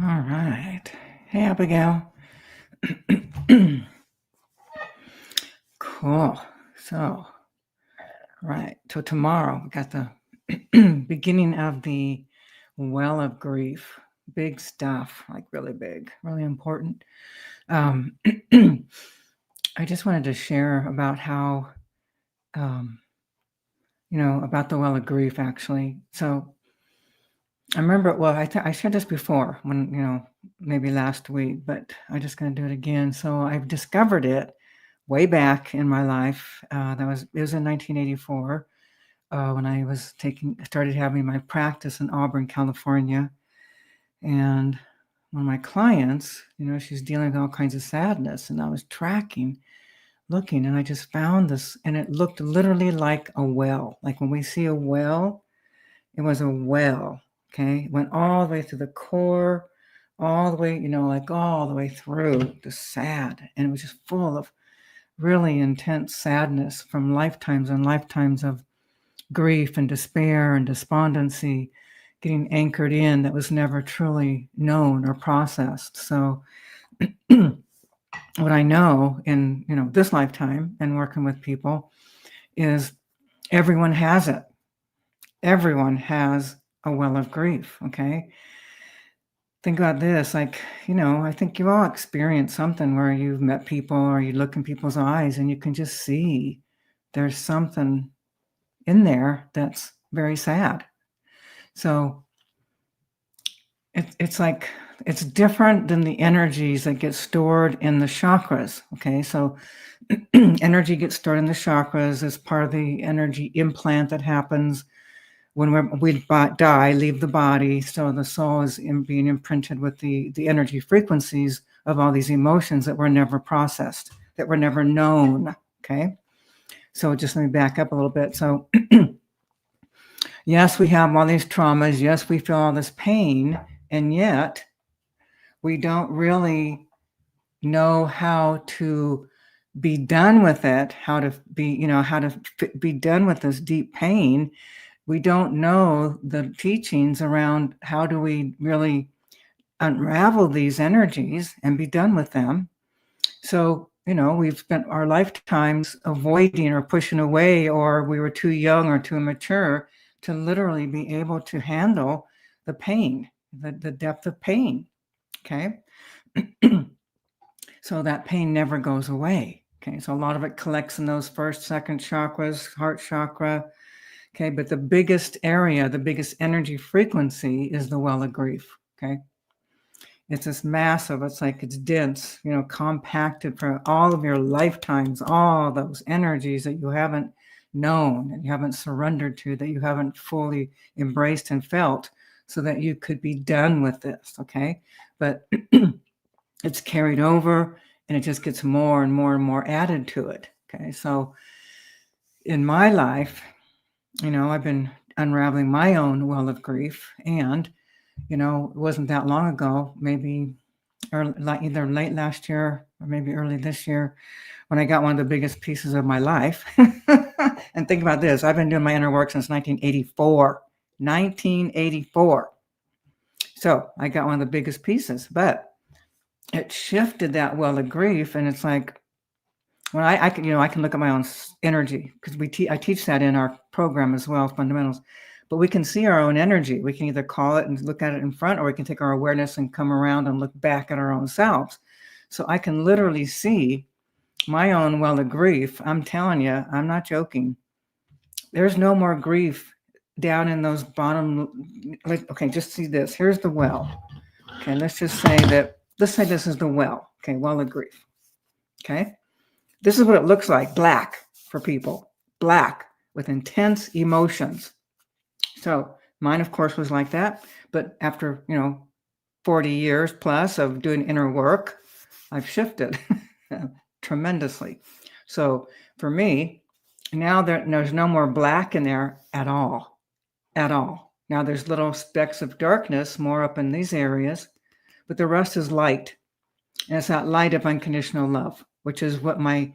All right. Hey, Abigail. Cool. So, right. So tomorrow we got the beginning of the well of grief. Big stuff, like really big, really important. I just wanted to share about how, about the well of grief, actually. So I remember, well, I shared this before when, maybe last week, but I'm just going to do it again. So I've discovered it way back in my life. It was in 1984 when I started having my practice in Auburn, California. And one of my clients, she's dealing with all kinds of sadness. And I was looking, and I just found this, and it looked literally like a well. Like when we see a well, it was a well. Okay. It went all the way to the core, all the way, like all the way through the sad. And it was just full of really intense sadness from lifetimes and lifetimes of grief and despair and despondency getting anchored in that was never truly known or processed. So what I know in, this lifetime and working with people is everyone has it. Everyone has a well of grief. Okay. Think about this, I think you all experienced something where you've met people or you look in people's eyes and you can just see there's something in there that's very sad. So it's like, it's different than the energies that get stored in the chakras. Okay. So energy gets stored in the chakras as part of the energy implant that happens when we die, leave the body. So the soul is being imprinted with the energy frequencies of all these emotions that were never processed, that were never known. Okay. So just let me back up a little bit. So yes, we have all these traumas. Yes, we feel all this pain, and yet we don't really know how to be done with it, how to be done with this deep pain. We don't know the teachings around how do we really unravel these energies and be done with them. So, we've spent our lifetimes avoiding or pushing away, or we were too young or too immature to literally be able to handle the pain, the depth of pain. Okay. So that pain never goes away. Okay. So a lot of it collects in those first, second chakras, heart chakra. Okay. But the biggest area, the biggest energy frequency is the well of grief. Okay. It's this massive, it's dense, compacted for all of your lifetimes, all those energies that you haven't known and you haven't surrendered to, that you haven't fully embraced and felt, so that you could be done with this. Okay. But it's carried over and it just gets more and more and more added to it. Okay. So in my life, I've been unraveling my own well of grief, and it wasn't that long ago, maybe either late last year or maybe early this year, when I got one of the biggest pieces of my life. And think about this, I've been doing my inner work since 1984. 1984. So I got one of the biggest pieces, but it shifted that well of grief. And it's like, when I can look at my own energy, because I teach that in our program as well, fundamentals. But we can see our own energy. We can either call it and look at it in front, or we can take our awareness and come around and look back at our own selves. So I can literally see my own well of grief. I'm telling you, I'm not joking. There's no more grief down in those bottom. Okay, just see this. Here's the well. Okay, let's say this is the well. Okay, well of grief. Okay, this is what it looks like, black for people, black with intense emotions. So mine, of course, was like that. But after, 40 years plus of doing inner work, I've shifted tremendously. So for me, now there's no more black in there at all. Now there's little specks of darkness more up in these areas, but the rest is light. And it's that light of unconditional love, which is what my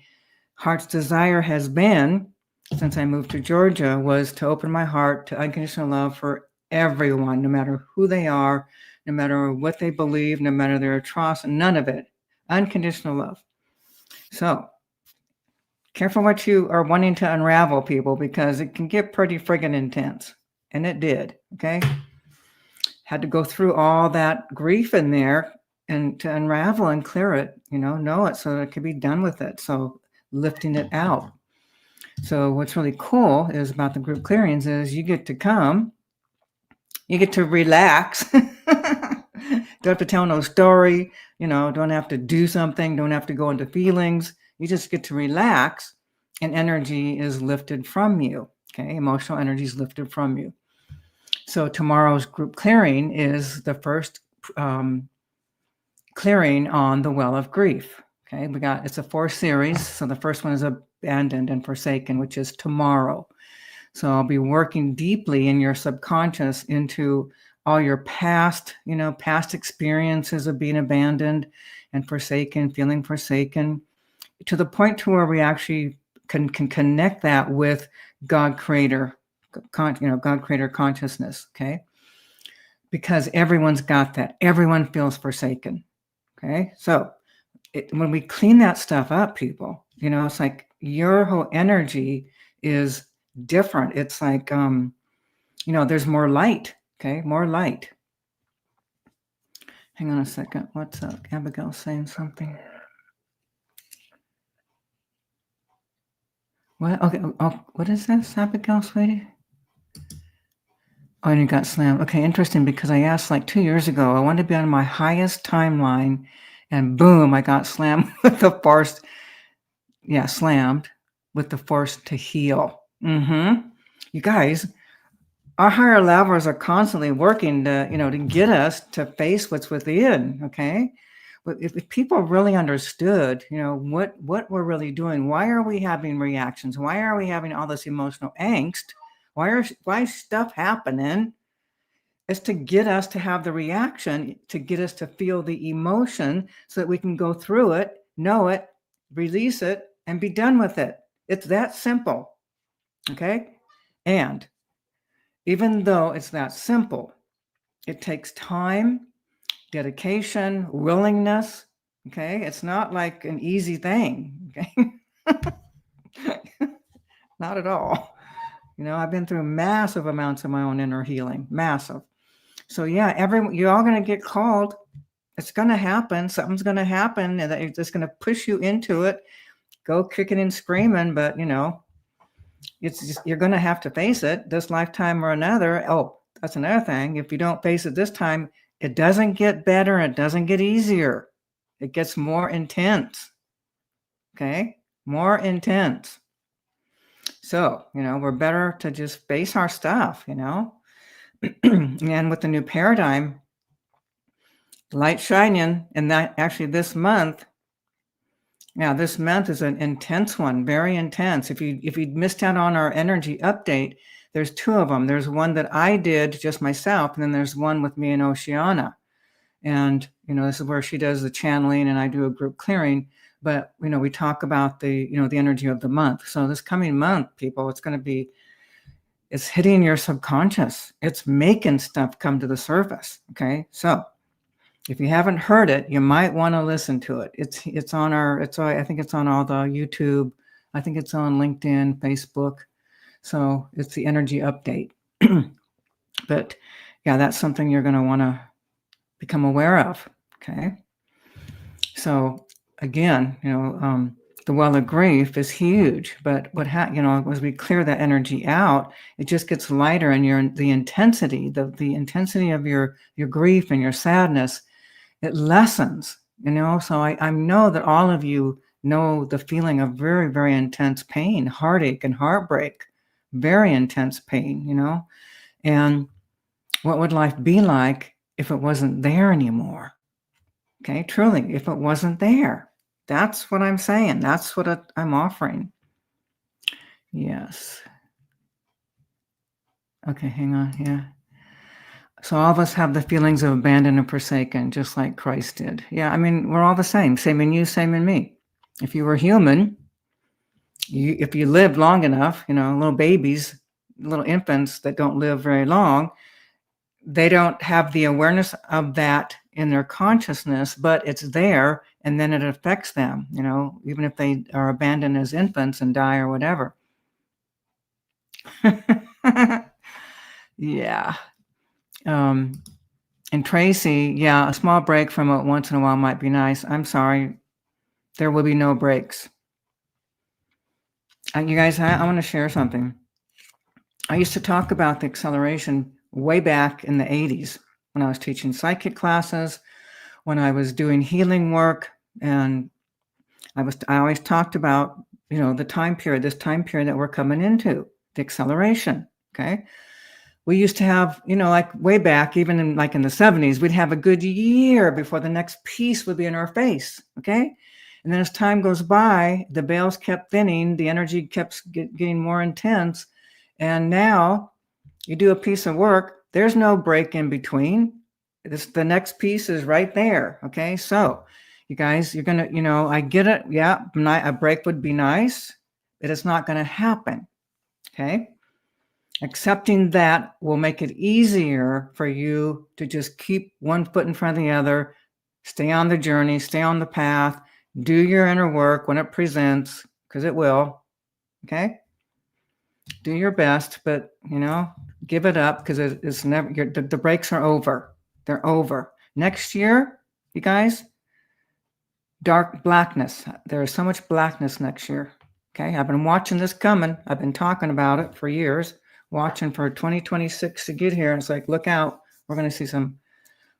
heart's desire has been since I moved to Georgia, was to open my heart to unconditional love for everyone, no matter who they are, no matter what they believe, no matter their atrocity, none of it. Unconditional love. So careful what you are wanting to unravel, people, because it can get pretty friggin' intense. And it did, okay? Had to go through all that grief in there and to unravel and clear it, know it so that it could be done with it. So lifting it out. So what's really cool is about the group clearings is you get to come, you get to relax. Don't have to tell no story, don't have to do something, don't have to go into feelings. You just get to relax and energy is lifted from you. Okay, emotional energy is lifted from you. So tomorrow's group clearing is the first clearing on the well of grief. Okay, it's a 4 series. So the first one is abandoned and forsaken, which is tomorrow. So I'll be working deeply in your subconscious into all your past experiences of being abandoned and forsaken, feeling forsaken, to the point to where we actually can connect that with God Creator, God Creator consciousness, okay? Because everyone's got that. Everyone feels forsaken, okay? So when we clean that stuff up, people, it's like your whole energy is different. It's like, there's more light, okay? More light. Hang on a second. What's up? Abigail's saying something. What? Okay. Oh, what is this, Abigail, sweetie? Oh, and you got slammed. Okay, interesting, because I asked like 2 years ago, I wanted to be on my highest timeline, and boom, I got slammed with the force. Yeah, slammed with the force to heal. You guys, our higher levels are constantly working to get us to face what's within, okay? But if people really understood, what we're really doing, why are we having reactions? Why are we having all this emotional angst? Why is stuff happening? It's to get us to have the reaction, to get us to feel the emotion so that we can go through it, know it, release it, and be done with it. It's that simple, okay? And even though it's that simple, it takes time, dedication, willingness, okay? It's not like an easy thing, okay? Not at all. I've been through massive amounts of my own inner healing, massive. So yeah, you're all going to get called. It's going to happen. Something's going to happen, and it's just going to push you into it. Go kicking and screaming, but it's just, you're going to have to face it this lifetime or another. Oh, that's another thing. If you don't face it this time, it doesn't get better. It doesn't get easier. It gets more intense. Okay, more intense. So we're better to just face our stuff. And with the new paradigm, light shining, and that actually this month is an intense one, very intense. If you missed out on our energy update, there's 2 of them. There's one that I did just myself, and then there's one with me and Oceana. And this is where she does the channeling and I do a group clearing. But we talk about the the energy of the month. So this coming month, people, it's hitting your subconscious. It's making stuff come to the surface. Okay, so if you haven't heard it, you might want to listen to it. It's on I think it's on all the YouTube. I think it's on LinkedIn, Facebook. So it's the energy update. But yeah, that's something you're going to want to become aware of. Okay. So again, the well of grief is huge, but as we clear that energy out, it just gets lighter, and the intensity of your grief and your sadness, it lessens, so I know that all of you know the feeling of very, very intense pain, heartache and heartbreak, very intense pain, and what would life be like if it wasn't there anymore? Okay, truly, if it wasn't there. That's what I'm saying. That's what I'm offering. Yes. Okay, hang on here. So all of us have the feelings of abandoned and forsaken, just like Christ did. Yeah, I mean, we're all the same in you, same in me. If you were human, if you lived long enough, little babies, little infants that don't live very long, they don't have the awareness of that in their consciousness, but it's there, and then it affects them, even if they are abandoned as infants and die or whatever. Yeah. And Tracy, yeah, a small break from it once in a while might be nice. I'm sorry. There will be no breaks. You guys, I want to share something. I used to talk about the acceleration way back in the 80s when I was teaching psychic classes, when I was doing healing work, and I always talked about, the time period, this time period that we're coming into, the acceleration, okay? We used to have, like way back, even in the 70s, we'd have a good year before the next piece would be in our face, okay? And then as time goes by, the veils kept thinning, the energy kept getting more intense, and now you do a piece of work, there's no break in between. The next piece is right there, okay? So you guys, you're going to, I get it. Yeah, a break would be nice, but it's not going to happen, okay? Accepting that will make it easier for you to just keep one foot in front of the other, stay on the journey, stay on the path, do your inner work when it presents, because it will, okay? Do your best, but, give it up, because it's never, the breaks are over. They're over. Next year, you guys, dark blackness. There is so much blackness next year, okay? I've been watching this coming. I've been talking about it for years. Watching for 2026 to get here. And it's like, look out, we're going to see some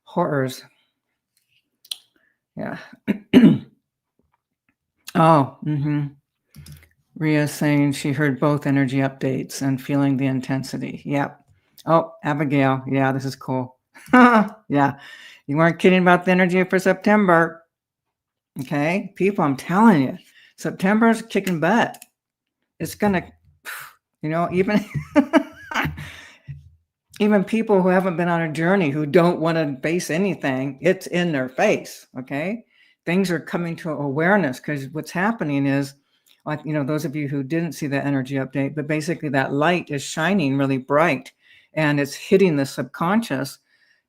horrors. Yeah. Oh, Ria's saying she heard both energy updates and feeling the intensity. Yep. Oh, Abigail. Yeah, this is cool. Yeah. You weren't kidding about the energy for September. Okay. People, I'm telling you, September's kicking butt. It's going to, even even people who haven't been on a journey, who don't want to face anything, it's in their face, okay? Things are coming to awareness, because what's happening is, like, those of you who didn't see the energy update, but basically that light is shining really bright, and it's hitting the subconscious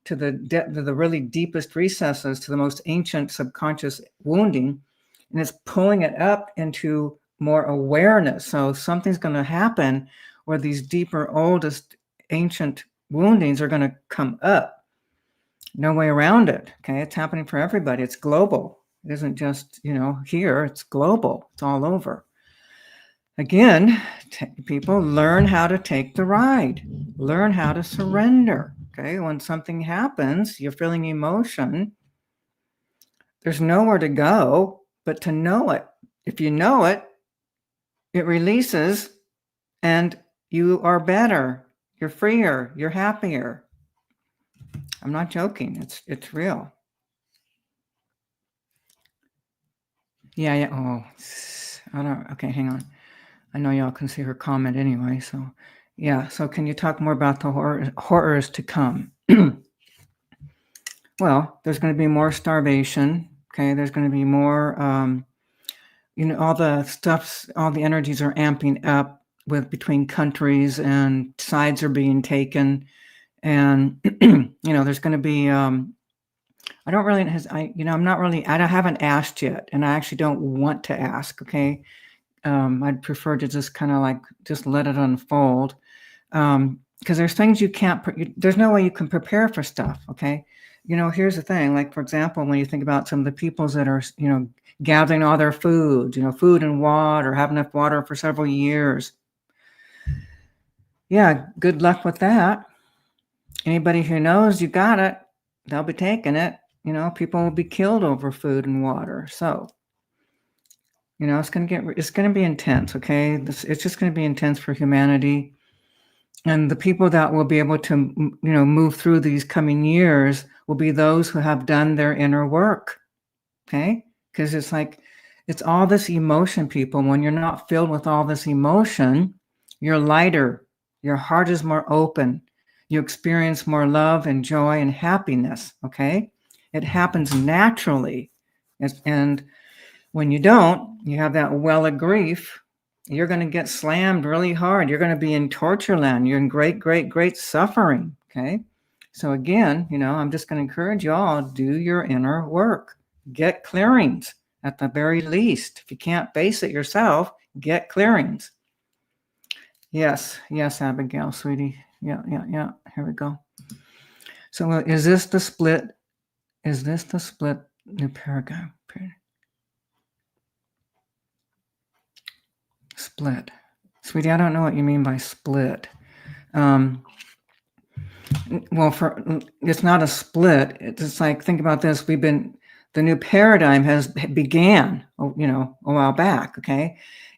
to the really deepest recesses, to the most ancient subconscious wounding, and it's pulling it up into more awareness. So something's going to happen where these deeper, oldest, ancient woundings are going to come up. No way around it. Okay. It's happening for everybody. It's global. It isn't just, here. It's global. It's all over. Again, people, learn how to take the ride. Learn how to surrender. Okay. When something happens, you're feeling emotion. There's nowhere to go but to know it. If you know it, it releases, and you are better. You're freer. You're happier. I'm not joking. It's real. Yeah. Oh, I don't. Okay, hang on. I know y'all can see her comment anyway. So, yeah. So, can you talk more about the horrors to come? Well, there's going to be more starvation. Okay, there's going to be more. All the stuffs, all the energies are amping up between countries, and sides are being taken, and there's going to be. I don't really, I haven't asked yet, and I actually don't want to ask. Okay. I'd prefer to just kind of just let it unfold. Because there's things you can't, there's no way you can prepare for stuff. Okay. Here's the thing, like, for example, when you think about some of the peoples that are, gathering all their food, food and water, have enough water for several years. Yeah. Good luck with that. Anybody who knows you got it, they'll be taking it. People will be killed over food and water. So, it's going to be intense. Okay. It's just going to be intense for humanity. And the people that will be able to, move through these coming years will be those who have done their inner work. Okay. Because it's all this emotion, people. When you're not filled with all this emotion, you're lighter. Your heart is more open. You experience more love and joy and happiness. Okay. It happens naturally. And when you don't, you have that well of grief, you're going to get slammed really hard. You're going to be in torture land. You're in great, great, great suffering. Okay. So again, I'm just going to encourage you all, do your inner work. Get clearings at the very least. If you can't face it yourself, get clearings. Yes, Abigail, sweetie. Yeah. Here we go. So is this the split? Is this the split new paradigm? Split. Sweetie, I don't know what you mean by split. Well, it's not a split. It's like, think about this. The new paradigm began, a while back, okay?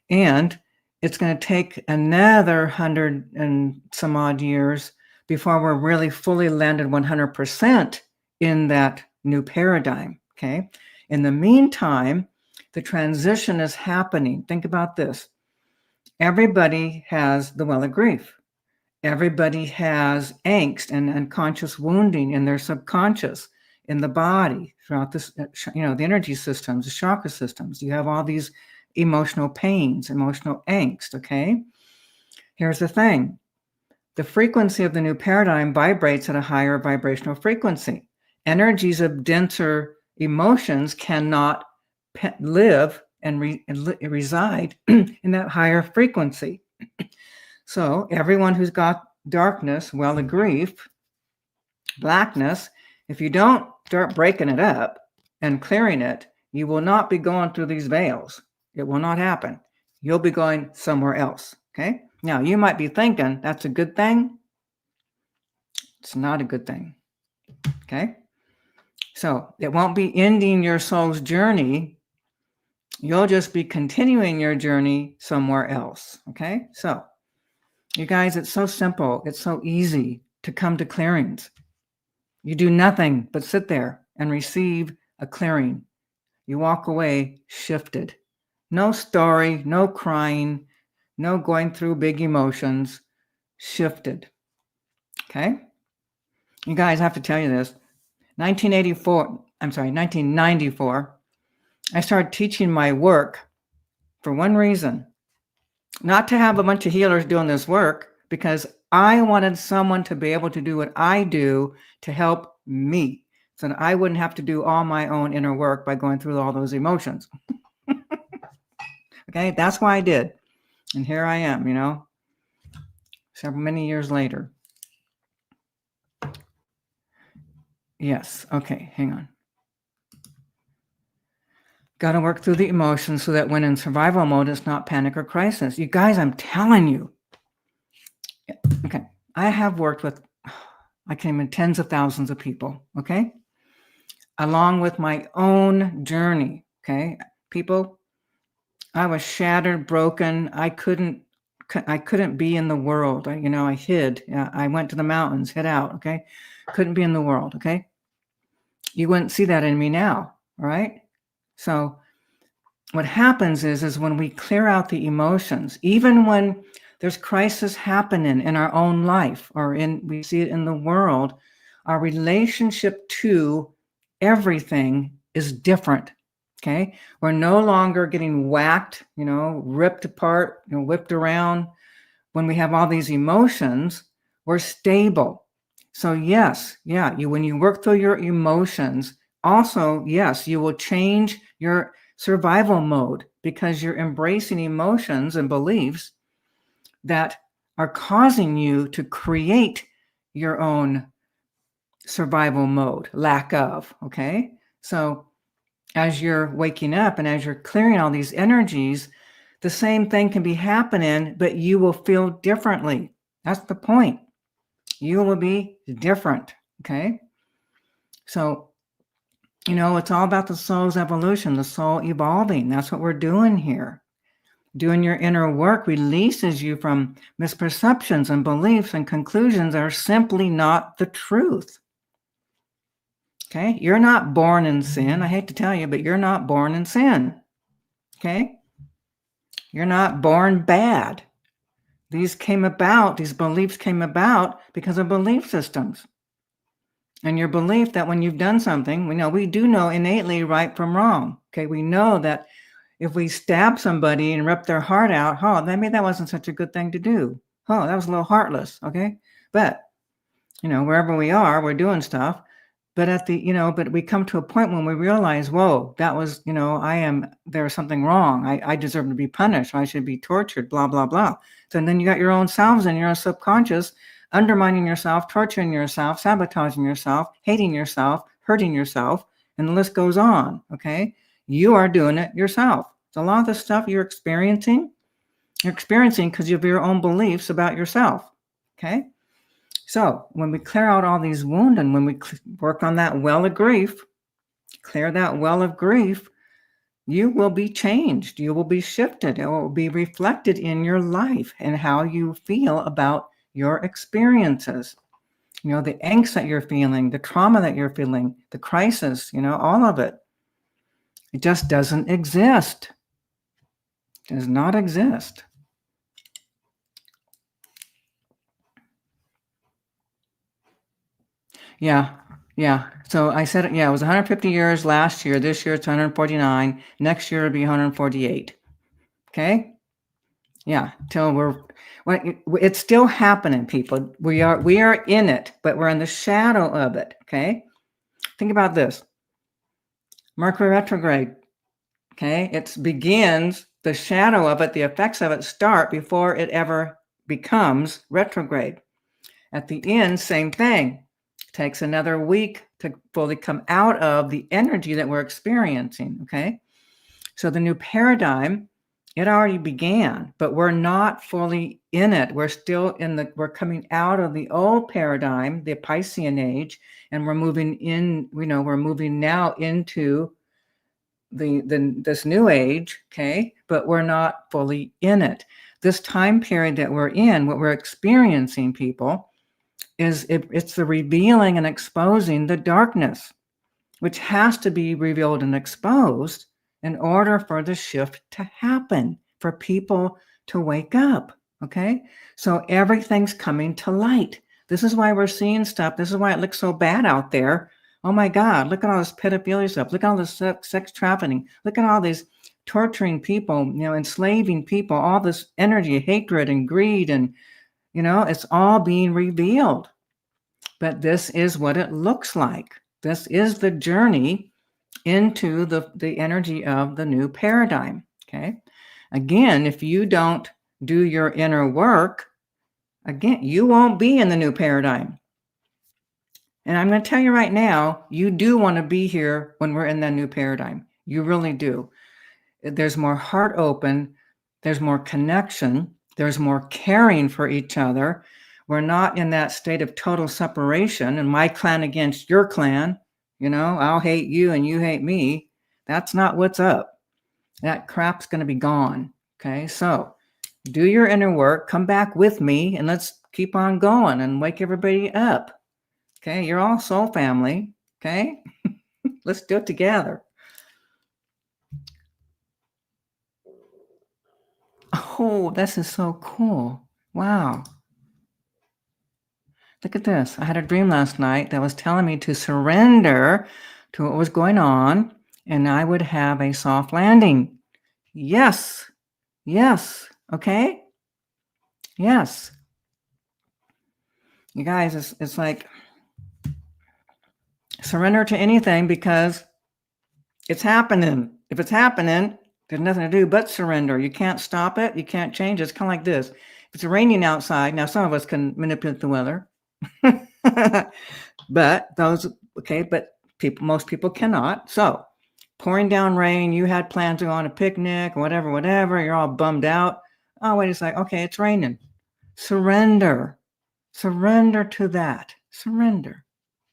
And it's going to take another 100 and some odd years before we're really fully landed 100% in that new paradigm, okay? In the meantime, the transition is happening. Think about this. Everybody has the well of grief. Everybody has angst and unconscious wounding in their subconscious, in the body, throughout this, the energy systems, the chakra systems. You have all these emotional pains, emotional angst, okay? Here's the thing. The frequency of the new paradigm vibrates at a higher vibrational frequency. Energies of denser emotions cannot live and reside in that higher frequency. So everyone who's got darkness, well of grief, blackness, if you don't start breaking it up and clearing it, you will not be going through these veils. It will not happen. You'll be going somewhere else, okay? Now, you might be thinking, that's a good thing. It's not a good thing, okay? So it won't be ending your soul's journey. You'll just be continuing your journey somewhere else, okay? So, you guys, it's so simple. It's so easy to come to clearings. You do nothing but sit there and receive a clearing. You walk away shifted. No story, no crying, no going through big emotions. Shifted. Okay? You guys, I have to tell you this. 1994, I started teaching my work for one reason. Not to have a bunch of healers doing this work, because I wanted someone to be able to do what I do to help me, so that I wouldn't have to do all my own inner work by going through all those emotions. Okay, that's why I did. And here I am, many years later. Yes, okay, hang on. Got to work through the emotions so that when in survival mode, it's not panic or crisis. You guys, I'm telling you. Okay, I have worked with, I came in tens of thousands of people, okay? Along with my own journey, okay? People, I was shattered, broken. I couldn't be in the world. I hid. I went to the mountains, hid out, okay? Couldn't be in the world, okay? You wouldn't see that in me now, all right? So what happens is when we clear out the emotions, even when there's crisis happening in our own life or we see it in the world, our relationship to everything is different, okay? We're no longer getting whacked, ripped apart, whipped around. When we have all these emotions, we're stable. So yes, when you work through your emotions, also, yes, you will change your survival mode because you're embracing emotions and beliefs that are causing you to create your own survival mode, lack of, okay? So as you're waking up and as you're clearing all these energies, the same thing can be happening, but you will feel differently. That's the point. You will be different, okay? So, it's all about the soul's evolution, the soul evolving. That's what we're doing here. Doing your inner work releases you from misperceptions and beliefs and conclusions that are simply not the truth. Okay? You're not born in sin. I hate to tell you, but you're not born in sin. Okay? You're not born bad. These beliefs came about because of belief systems. And your belief that when you've done something, we do know innately right from wrong. Okay? We know that if we stab somebody and rip their heart out, maybe that wasn't such a good thing to do. That was a little heartless, okay? But wherever we are, we're doing stuff. But but we come to a point when we realize, whoa, that was, there's something wrong. I deserve to be punished. I should be tortured, blah, blah, blah. So then you got your own selves and your own subconscious undermining yourself, torturing yourself, sabotaging yourself, hating yourself, hurting yourself, and the list goes on, okay? You are doing it yourself. So a lot of the stuff you're experiencing because of your own beliefs about yourself, okay? So when we clear out all these wounds and when we work on that well of grief, clear that well of grief, you will be changed. You will be shifted. It will be reflected in your life and how you feel about your experiences. The angst that you're feeling, the trauma that you're feeling, the crisis, all of it. It just doesn't exist. It does not exist. Yeah. So I said, it was 150 years last year. This year it's 149. Next year it'll be 148. Okay? Yeah, it's still happening, people. We are in it, but we're in the shadow of it. Okay? Think about this. Mercury retrograde. Okay? It begins, the shadow of it, the effects of it start before it ever becomes retrograde. At the end, same thing. Takes another week to fully come out of the energy that we're experiencing, okay? So the new paradigm, it already began, but we're not fully in it. We're still we're coming out of the old paradigm, the Piscean age, and we're moving in, we're moving now into this new age, okay? But we're not fully in it. This time period that we're in, what we're experiencing, people, it's the revealing and exposing the darkness, which has to be revealed and exposed in order for the shift to happen, for people to wake up, okay? So everything's coming to light. This is why we're seeing stuff. This is why it looks so bad out there. Oh my God, look at all this pedophilia stuff. Look at all this sex trafficking. Look at all these torturing people, enslaving people, all this energy, hatred and greed, and it's all being revealed. But this is what it looks like. This is the journey into the energy of the new paradigm, okay? Again, if you don't do your inner work, again, you won't be in the new paradigm. And I'm going to tell you right now, you do want to be here when we're in that new paradigm. You really do. There's more heart open. There's more connection. There's more caring for each other. We're not in that state of total separation and my clan against your clan. I'll hate you and you hate me. That's not what's up. That crap's going to be gone. Okay, so do your inner work. Come back with me and let's keep on going and wake everybody up. Okay, you're all soul family. Okay, let's do it together. Oh, this is so cool. Wow. Look at this. I had a dream last night that was telling me to surrender to what was going on and I would have a soft landing. Yes. Okay. Yes. You guys, it's like surrender to anything because it's happening. If it's happening, there's nothing to do but surrender. You can't stop it. You can't change it. It's kind of like this. If it's raining outside, now some of us can manipulate the weather. but most people cannot. So pouring down rain, you had plans to go on a picnic, whatever, you're all bummed out. Oh, wait a second. Okay, it's raining. Surrender to that. Surrender.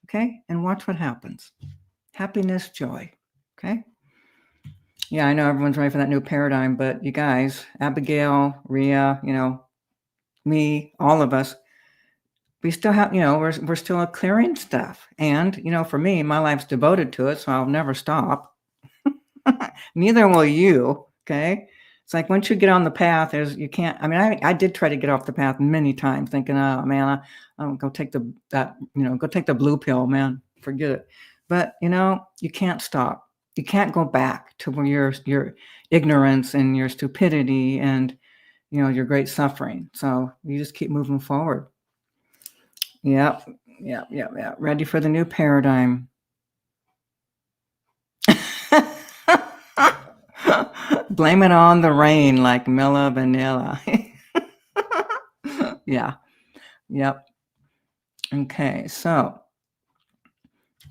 Okay. And watch what happens. Happiness, joy. Okay. Yeah, I know everyone's ready for that new paradigm, but you guys, Abigail, Rhea, me, all of us, we still have, we're still clearing stuff. And, for me, my life's devoted to it, so I'll never stop. Neither will you. Okay. It's like once you get on the path, you can't, I did try to get off the path many times thinking, oh man, I'm go take the blue pill, man, forget it. But, you can't stop. You can't go back to where your ignorance and your stupidity and, your great suffering. So you just keep moving forward. Yeah. Yeah. Ready for the new paradigm. Blame it on the rain like Milla Vanilla. Yeah. Yep. Okay. So,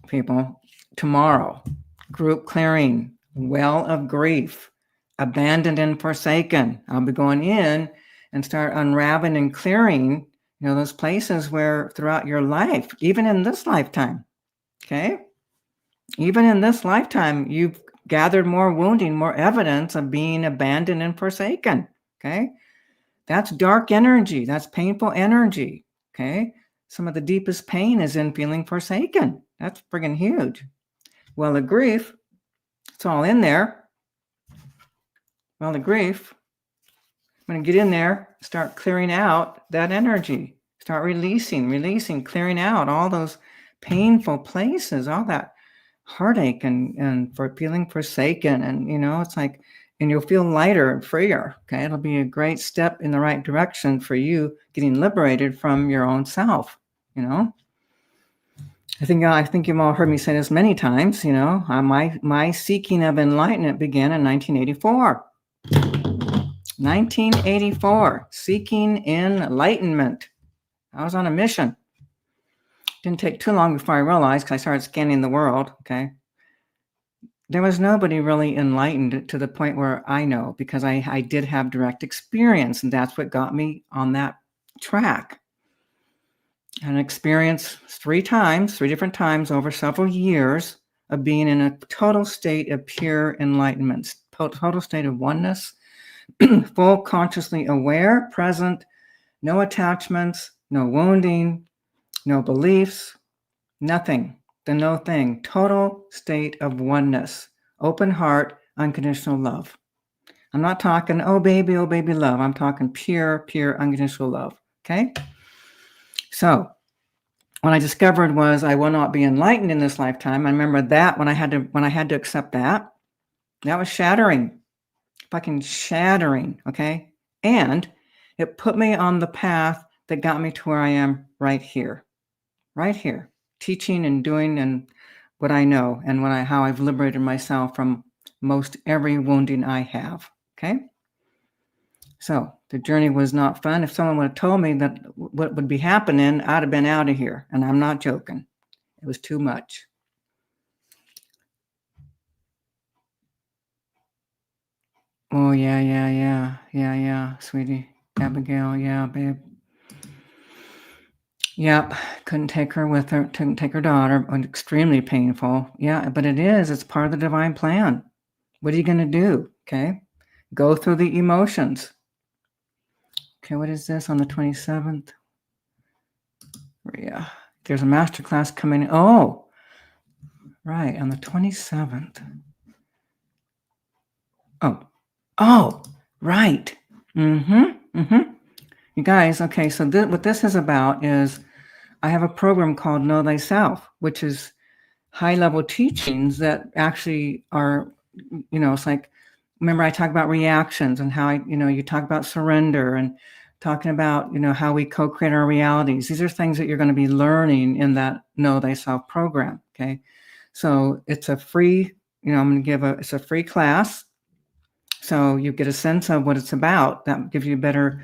people, tomorrow, group clearing, well of grief, abandoned and forsaken. I'll be going in and start unraveling and clearing, those places where throughout your life, even in this lifetime, okay? Even in this lifetime, you've gathered more wounding, more evidence of being abandoned and forsaken, okay? That's dark energy. That's painful energy, okay? Some of the deepest pain is in feeling forsaken. That's friggin' huge. Well, the grief, it's all in there. Well, the grief, I'm going to get in there, start clearing out that energy, start releasing, clearing out all those painful places, all that heartache and for feeling forsaken. And, it's like, and you'll feel lighter and freer. Okay. It'll be a great step in the right direction for you getting liberated from your own self. I think you've all heard me say this many times, my seeking of enlightenment began in 1984. 1984, seeking enlightenment. I was on a mission. Didn't take too long before I realized, because I started scanning the world, okay? There was nobody really enlightened to the point where I know, because I did have direct experience, and that's what got me on that track. An experience 3 different times over several years of being in a total state of pure enlightenment, total state of oneness, full consciously aware, present, no attachments, no wounding, no beliefs, nothing, the no thing, total state of oneness, open heart, unconditional love. I'm not talking, oh baby love. I'm talking pure unconditional love, okay? So what I discovered was I will not be enlightened in this lifetime. I remember that when I had to accept that was shattering, fucking shattering, okay? And it put me on the path that got me to where I am right here, teaching and doing and what I know and how I've liberated myself from most every wounding I have, okay? So the journey was not fun. If someone would have told me that what would be happening, I'd have been out of here, and I'm not joking. It was too much. Oh, yeah, sweetie. Abigail, yeah, babe. Yep, couldn't take her daughter. Extremely painful. Yeah, but it's part of the divine plan. What are you going to do? Okay, go through the emotions. Okay, what is this on the 27th? Yeah, there's a masterclass coming. Oh, right, on the 27th. Oh, right. You guys, okay, so what this is about is I have a program called Know Thyself, which is high-level teachings that actually are, it's like, remember I talk about reactions and how you talk about surrender and talking about, how we co-create our realities. These are things that you're going to be learning in that Know Thyself program, okay? So it's a free, I'm going to it's a free class. So you get a sense of what it's about. That gives you better,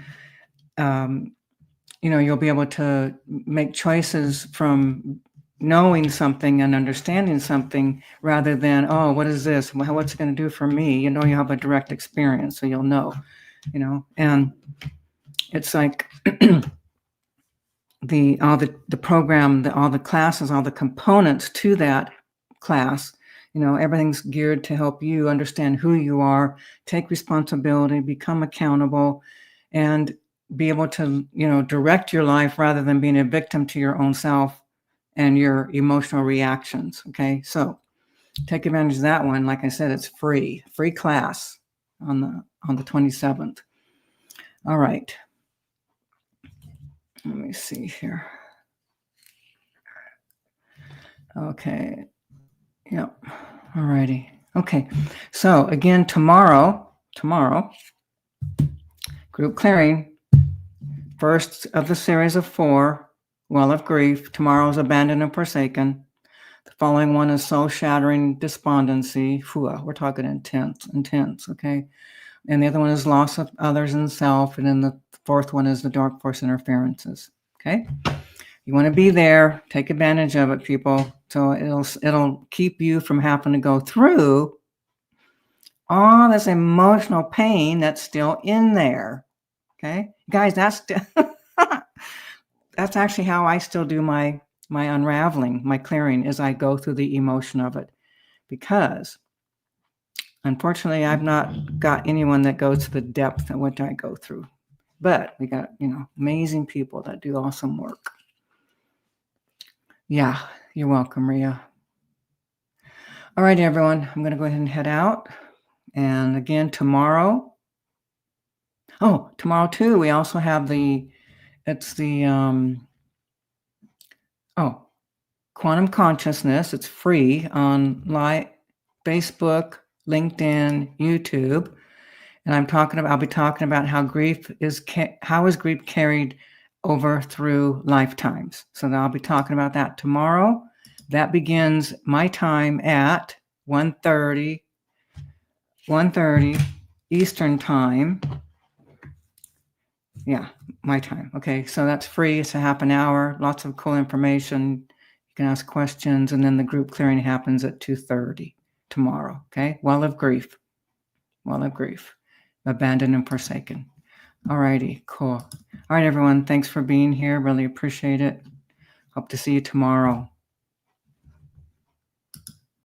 you'll be able to make choices from knowing something and understanding something rather than, oh, what is this? What's it going to do for me? You have a direct experience, so you'll know, and it's like the program, all the classes, all the components to that class, everything's geared to help you understand who you are, take responsibility, become accountable, and be able to, direct your life rather than being a victim to your own self and your emotional reactions. Okay. So take advantage of that one. Like I said, it's free class on the 27th. All right. Let me see here. Okay. Yep. All righty. Okay. So again, tomorrow, group clearing, first of the series of 4, well of grief. Tomorrow's abandoned and forsaken. The following one is soul-shattering despondency. We're talking intense, okay? And the other one is loss of others and self. And then the fourth one is the dark force interferences, okay? You want to be there. Take advantage of it, people. So it'll keep you from having to go through all this emotional pain that's still in there, okay? Guys, that's actually how I still do my unraveling, my clearing, is I go through the emotion of it. Because unfortunately, I've not got anyone that goes to the depth of what I go through. But we got, amazing people that do awesome work. Yeah, you're welcome, Ria. All right, everyone, I'm going to go ahead and head out. And again, tomorrow too, we also have Quantum Consciousness. It's free on Facebook, LinkedIn, YouTube. And I'll be talking about how how is grief carried over through lifetimes. So I'll be talking about that tomorrow. That begins my time at 1:30 Eastern time. Yeah, my time. Okay, so that's free. It's a half an hour. Lots of cool information. You can ask questions, and then the group clearing happens at 2:30 tomorrow. Okay, well of grief. Abandoned and forsaken. All righty, cool. All right, everyone. Thanks for being here. Really appreciate it. Hope to see you tomorrow.